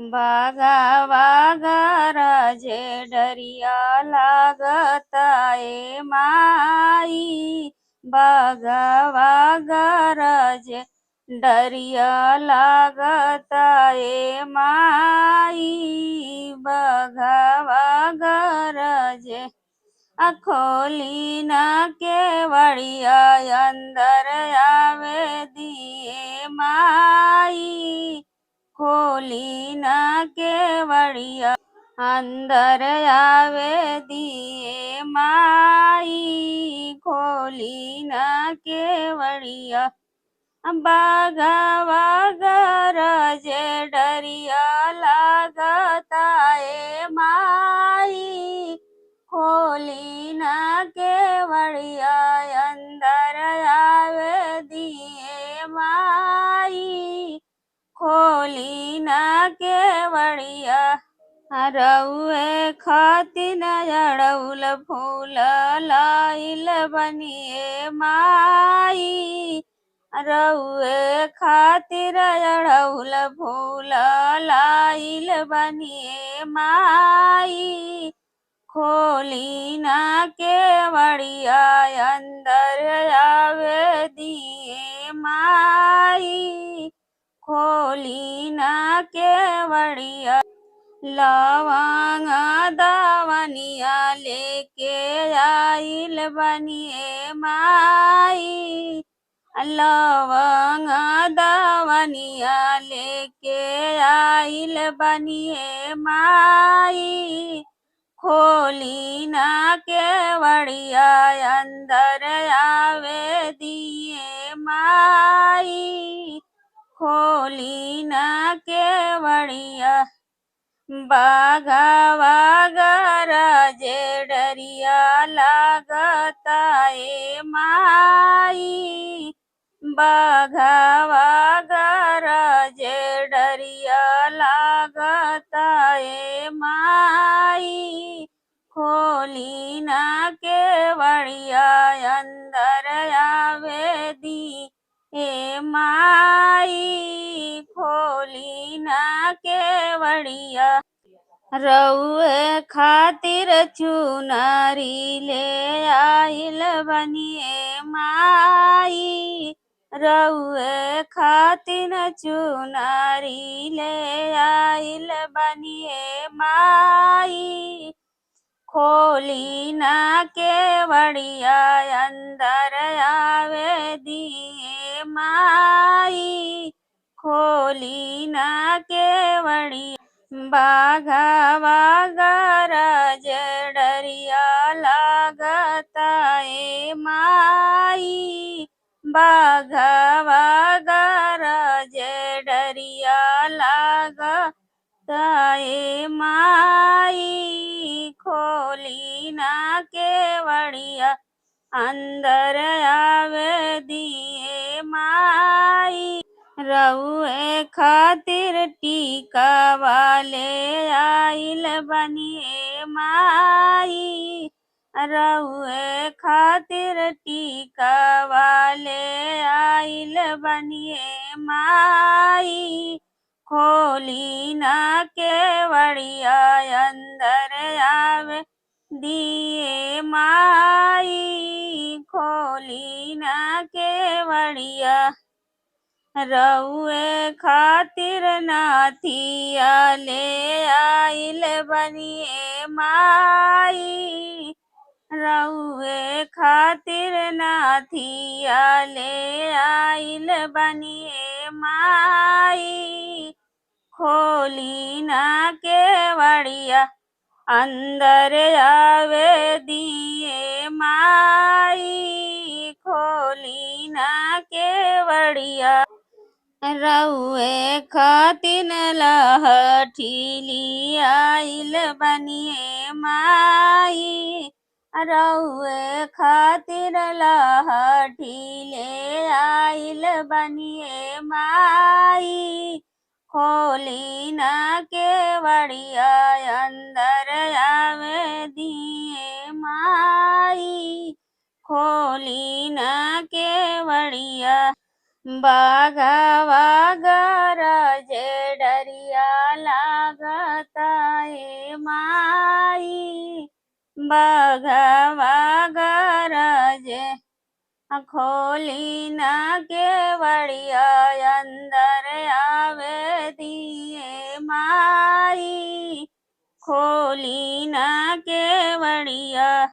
बागा बागा राजे डरिया लागता ए माई। बागा बागा राजे डरिया लागता ए माई। बागा बागा राजे खोली न केवड़िया अंदर आवे दिए माई। खोली न केवड़िया अंदर आवे दिए माई। खोली न केवड़िया बागा बागा राजे डरिया लागता ए माई। खोली न केवड़िया अंदर आवे दिए माई। खोली न केवड़िया रउए खातिन अड़उल फूल लाइल बनिए माई। रउए खातिर अड़उल फूल लाइल बनिए माई। खोली न केवड़िया अंदर आवे दिए माई। खोली न केवड़िया लवंग दावनिया लेके आइल बनिए माई। लवंग दावनिया लेके आइल बनिए माई। खोली न केवड़िया अंदर आवे दिए माई। खोली न केवड़िया बागा बागा राजे डरिया लागता ए माई। बागा बागा राजे डरिया लागता ए माई। खोली न केवड़िया अंदर आवे दी ए माई। खोली न केवड़िया रउए खातिर चुनरी ले आइल बनिए माई। रउए खातिर चुनरी ले आइल बनिए माई। खोली न केवड़िया अंदर आवे दिए माई। खोली न केवड़िया बागा बागा राजे डरिया लागता ए माई। बागा बागा राजे डरिया लागता ए माई। खोली न केवड़िया अंदर आवे दिए माई। रउए खातिर टीका वाले आइल बनिए माई। रउए खातिर टीका वाले आइल बनिए माई। खोली न केवड़िया अंदर आवे दिए माई। खोली न केवड़िया रउए खातिर नाथिया ले आइल बनिए माई। रउए खातिर नाथिया ले आइल बनिए माई। खोली न केवड़िया अंदर आवे दिए माई। खोली न केवड़िया रउए खातिन लहठी आइल बनिए माई। रउए खातिर लहठी ले आइल बनिए माई। खोली न केवड़िया अंदर आवे दिए माई। खोली न केवड़िया बागा बागा राजे डरिया बघवा गरजे खोली न केवड़िया अंदर आवे दिए माई खोली न केवड़िया।